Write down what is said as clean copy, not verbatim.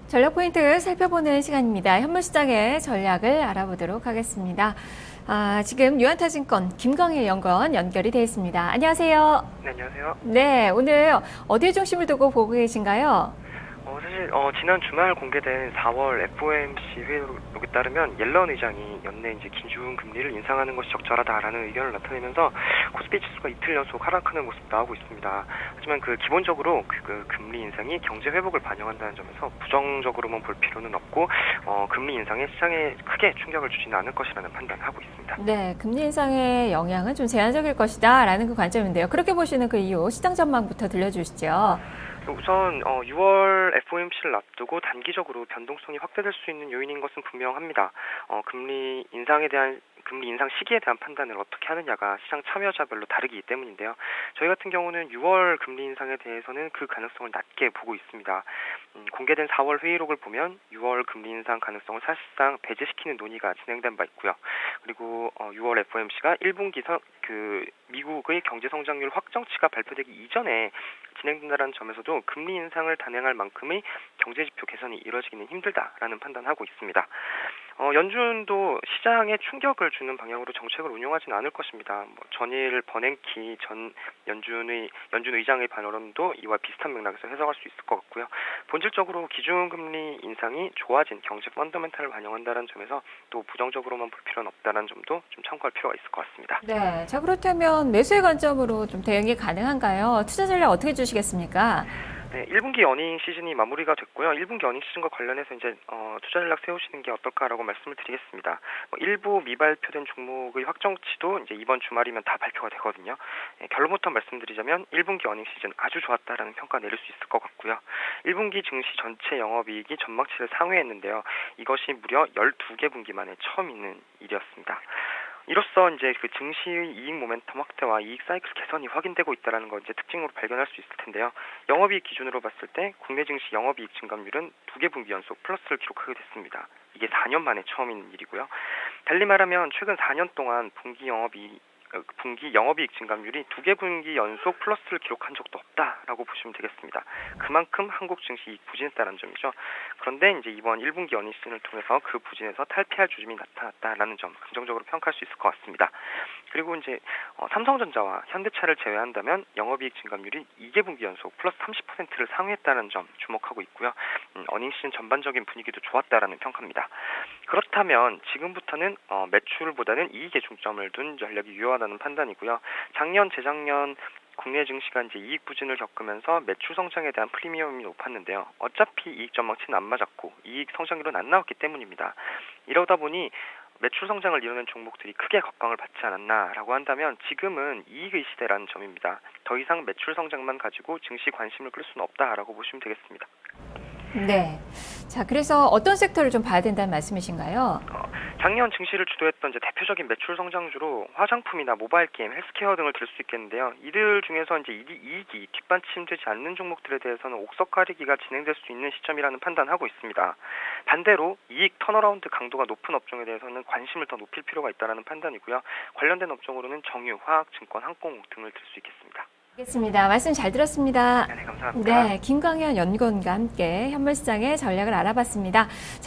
전략 포인트 살펴보는 시간입니다. 현물시장의 전략을 알아보도록 하겠습니다. 지금 유한타증권 김광일 연구원 연결이 되어 있습니다. 안녕하세요. 네, 안녕하세요. 네, 오늘 어디에 중심을 두고 보고 계신가요? 사실 지난 주말 공개된 4월 FOMC 회의록에 따르면 옐런 의장이 연내 이제 기준 금리를 인상하는 것이 적절하다라는 의견을 나타내면서 코스피 지수가 이틀 연속 하락하는 모습 나오고 있습니다. 하지만 기본적으로 그 금리 인상이 경제 회복을 반영한다는 점에서 부정적으로만 볼 필요는 없고 금리 인상에 시장에 크게 충격을 주지는 않을 것이라는 판단하고 있습니다. 네, 금리 인상의 영향은 좀 제한적일 것이다라는 그 관점인데요. 그렇게 보시는 그 이유 시장 전망부터 들려주시죠. 우선 6월 FOMC를 앞두고 단기적으로 변동성이 확대될 수 있는 요인인 것은 분명합니다. 금리 인상 시기에 대한 판단을 어떻게 하느냐가 시장 참여자별로 다르기 때문인데요. 저희 같은 경우는 6월 금리 인상에 대해서는 그 가능성을 낮게 보고 있습니다. 공개된 4월 회의록을 보면 6월 금리 인상 가능성을 사실상 배제시키는 논의가 진행된 바 있고요. 그리고 6월 FOMC가 1분기 미국의 경제 성장률 확정치가 발표되기 이전에 진행된다는 점에서도 금리 인상을 단행할 만큼의 경제 지표 개선이 이루어지기는 힘들다라는 판단하고 있습니다. 연준도 시장에 충격을 주는 방향으로 정책을 운용하지는 않을 것입니다. 전일 버냉키 전 연준 의장의 발언도 이와 비슷한 맥락에서 해석할 수 있을 것 같고요. 본질적으로 기준금리 인상이 좋아진 경제 펀더멘탈을 반영한다는 점에서 또 부정적으로만 볼 필요는 없다는 점도 좀 참고할 필요가 있을 것 같습니다. 네, 자 그렇다면 매수의 관점으로 좀 대응이 가능한가요? 투자 전략 어떻게 주시겠습니까? 네, 1분기 어닝 시즌이 마무리가 됐고요. 1분기 어닝 시즌과 관련해서 이제 투자 전략 세우시는 게 어떨까라고 말씀을 드리겠습니다. 일부 미발표된 종목의 확정치도 이제 이번 주말이면 다 발표가 되거든요. 결론부터 말씀드리자면 1분기 어닝 시즌 아주 좋았다라는 평가 내릴 수 있을 것 같고요. 1분기 증시 전체 영업이익이 전망치를 상회했는데요. 이것이 무려 12개 분기 만에 처음 있는 일이었습니다. 이로써 이제 그 증시의 이익 모멘텀 확대와 이익 사이클 개선이 확인되고 있다는 걸 이제 특징으로 발견할 수 있을 텐데요. 영업이익 기준으로 봤을 때 국내 증시 영업이익 증감률은 2개 분기 연속 플러스를 기록하게 됐습니다. 이게 4년 만에 처음인 일이고요. 달리 말하면 최근 4년 동안 분기 영업이익 증감률이 2개 분기 연속 플러스를 기록한 적도 없다라고 보시면 되겠습니다. 그만큼 한국 증시 이익 부진했다는 점이죠. 그런데 이제 이번 1분기 어닝 시즌을 통해서 그 부진에서 탈피할 조짐이 나타났다라는 점 긍정적으로 평가할 수 있을 것 같습니다. 그리고 이제 삼성전자와 현대차를 제외한다면 영업이익 증감률이 2개 분기 연속 플러스 30%를 상회했다는 점 주목하고 있고요. 어닝 시즌 전반적인 분위기도 좋았다라는 평가입니다. 그렇다면 지금부터는 매출보다는 이익에 중점을 둔 전략이 유효하다는 판단이고요. 작년, 재작년 국내 증시가 이제 이익 부진을 겪으면서 매출 성장에 대한 프리미엄이 높았는데요. 어차피 이익 전망치는 안 맞았고 이익 성장률은 안 나왔기 때문입니다. 이러다 보니 매출 성장을 이루는 종목들이 크게 각광을 받지 않았나라고 한다면 지금은 이익의 시대라는 점입니다. 더 이상 매출 성장만 가지고 증시 관심을 끌 수는 없다라고 보시면 되겠습니다. 네. 자, 그래서 어떤 섹터를 좀 봐야 된다는 말씀이신가요? 작년 증시를 주도했던 이제 대표적인 매출 성장주로 화장품이나 모바일 게임, 헬스케어 등을 들 수 있겠는데요. 이들 중에서 이제 이익이 뒷받침되지 않는 종목들에 대해서는 옥석 가리기가 진행될 수 있는 시점이라는 판단하고 있습니다. 반대로 이익 턴어라운드 강도가 높은 업종에 대해서는 관심을 더 높일 필요가 있다는 판단이고요. 관련된 업종으로는 정유, 화학, 증권, 항공 등을 들 수 있겠습니다. 알겠습니다. 말씀 잘 들었습니다. 네, 감사합니다. 네, 김광현 연구원과 함께 현물시장의 전략을 알아봤습니다. 자,